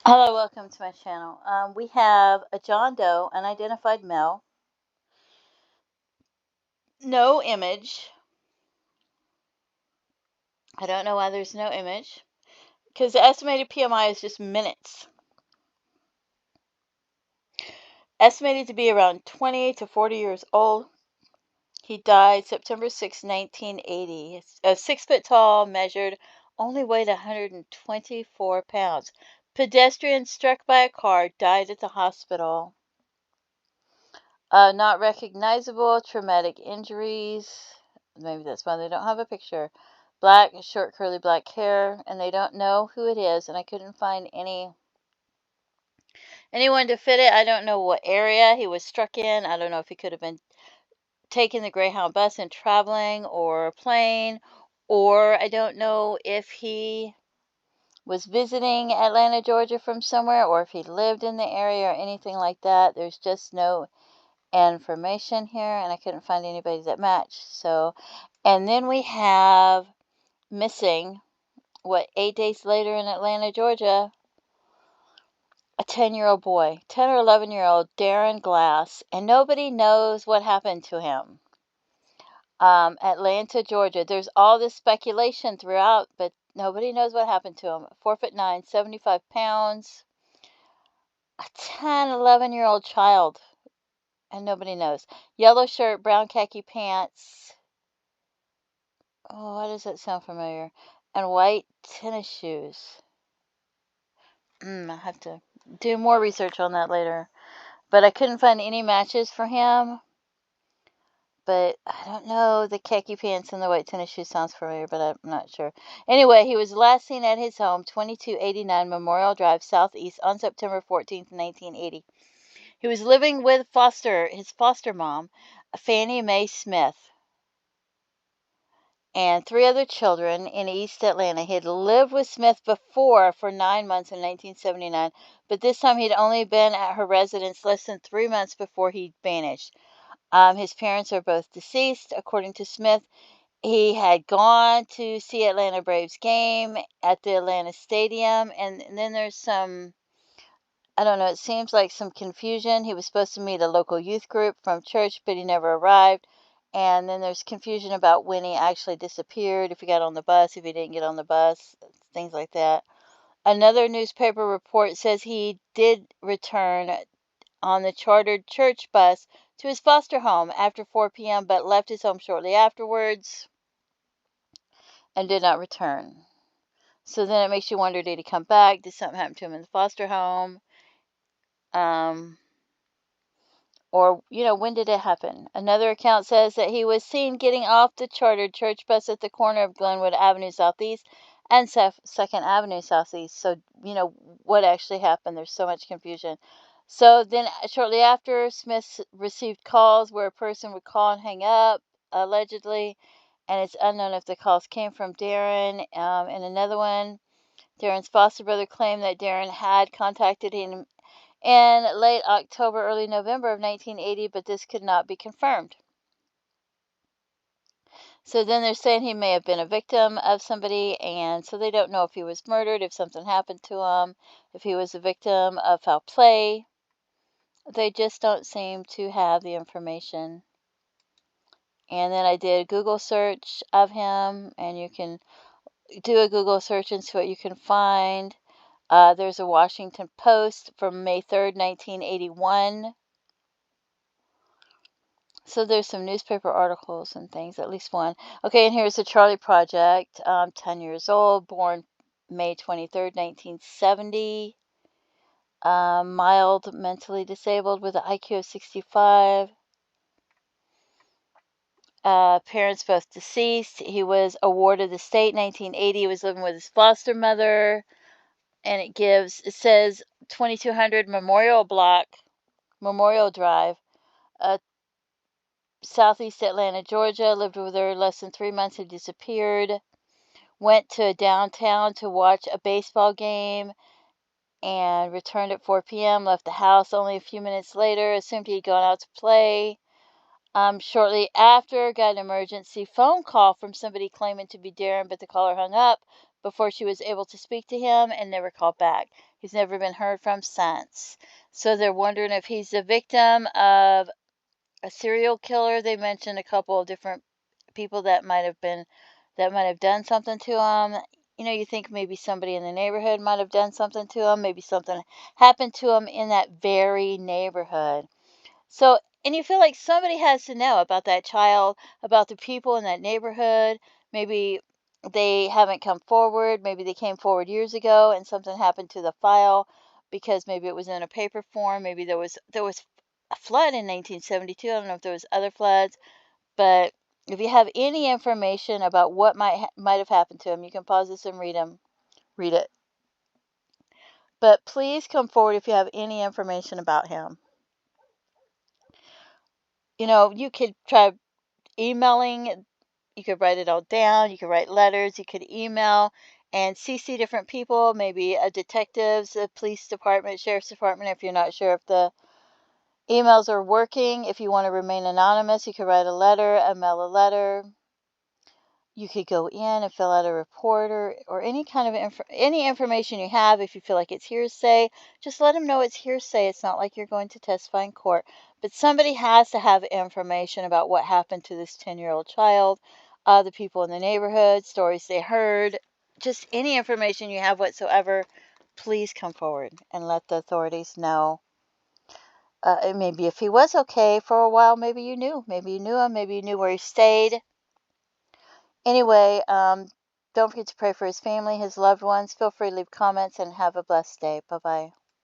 Hello, welcome to my channel. We have a John Doe, unidentified male, no image. I don't know why there's no image, because the estimated PMI is just minutes. Estimated to be around 20 to 40 years old. He died September 6, 1980. He's 6 foot tall, measured, only weighed 124 pounds. Pedestrian struck by a car, died at the hospital. Not recognizable, traumatic injuries. Maybe that's why they don't have a picture. Black, short, curly black hair, and they don't know who it is. And I couldn't find anyone to fit it. I don't know what area he was struck in. I don't know if he could have been taking the Greyhound bus and traveling, or a plane, or I don't know if he was visiting Atlanta, Georgia from somewhere, or if he lived in the area or anything like that. There's just no information here, and I couldn't find anybody that matched. So, and then we have missing, 8 days later in Atlanta, Georgia, a 10-year-old boy, 10 or 11-year-old Darron Glass, and nobody knows what happened to him. Atlanta, Georgia. There's all this speculation throughout, but nobody knows what happened to him. 4'9", 75 pounds, a 10, 11-year-old child, and nobody knows. Yellow shirt, brown khaki pants. Oh, why does that sound familiar? And white tennis shoes. I have to do more research on that later. But I couldn't find any matches for him. But I don't know. The khaki pants and the white tennis shoes sounds familiar, but I'm not sure. Anyway, he was last seen at his home, 2289 Memorial Drive, Southeast, on September 14th, 1980. He was living with his foster mom, Fannie Mae Smith, and 3 other children in East Atlanta. He had lived with Smith before for 9 months in 1979, but this time he'd only been at her residence less than 3 months before he vanished. His parents are both deceased. According to Smith, he had gone to see Atlanta Braves game at the Atlanta Stadium, and then there's some, I don't know, it seems like some confusion. He was supposed to meet a local youth group from church, but he never arrived. And then there's confusion about when he actually disappeared, if he got on the bus, if he didn't get on the bus, things like that. Another newspaper report says he did return on the chartered church bus to his foster home after 4 p.m., but left his home shortly afterwards and did not return. So then it makes you wonder, did he come back? Did something happen to him in the foster home? Um, Or, when did it happen? Another account says that he was seen getting off the chartered church bus at the corner of Glenwood Avenue Southeast and 2nd Avenue Southeast. So, what actually happened? There's so much confusion. So then, shortly after, Smith received calls where a person would call and hang up, allegedly, and it's unknown if the calls came from Darron. And another one, Darron's foster brother claimed that Darron had contacted him in late October, early November of 1980, but this could not be confirmed. So then they're saying he may have been a victim of somebody, and so they don't know if he was murdered, if something happened to him, if he was a victim of foul play. They just don't seem to have the information. And then I did a Google search of him, and you can do a Google search and see what you can find. There's a Washington Post from May 3rd, 1981. So there's some newspaper articles and things, at least one. Okay, and here's the Charlie Project. 10 years old, born May 23rd, 1970. Mild mentally disabled with an IQ of 65. Parents both deceased. He was a ward of the state 1980. He was living with his foster mother. And it says 2200 Memorial Drive, Southeast Atlanta, Georgia. Lived with her less than 3 months and disappeared. Went to downtown to watch a baseball game and returned at 4 p.m. Left the house only a few minutes later. Assumed he'd gone out to play. Shortly after, got an emergency phone call from somebody claiming to be Darron, but the caller hung up before she was able to speak to him and never called back. He's never been heard from since. So they're wondering if he's the victim of a serial killer. They mentioned a couple of different people that might have done something to him. You think maybe somebody in the neighborhood might have done something to him. Maybe something happened to him in that very neighborhood. So, and you feel like somebody has to know about that child, about the people in that neighborhood. Maybe they haven't come forward. Maybe they came forward years ago and something happened to the file because maybe it was in a paper form. Maybe there was a flood in 1972. I don't know if there was other floods, but if you have any information about what might have happened to him, you can pause this and read it. But please come forward if you have any information about him. You could try emailing. You could write it all down. You could write letters. You could email and CC different people, maybe a detectives, a police department, sheriff's department. If you're not sure if the emails are working, if you want to remain anonymous, you could write a letter, mail a letter. You could go in and fill out a report or any kind of any information you have. If you feel like it's hearsay, just let them know it's hearsay. It's not like you're going to testify in court. But somebody has to have information about what happened to this 10-year-old child, the people in the neighborhood, stories they heard, just any information you have whatsoever. Please come forward and let the authorities know. Maybe if he was okay for a while, maybe you knew. Maybe you knew him. Maybe you knew where he stayed. Anyway, don't forget to pray for his family, his loved ones. Feel free to leave comments and have a blessed day. Bye-bye.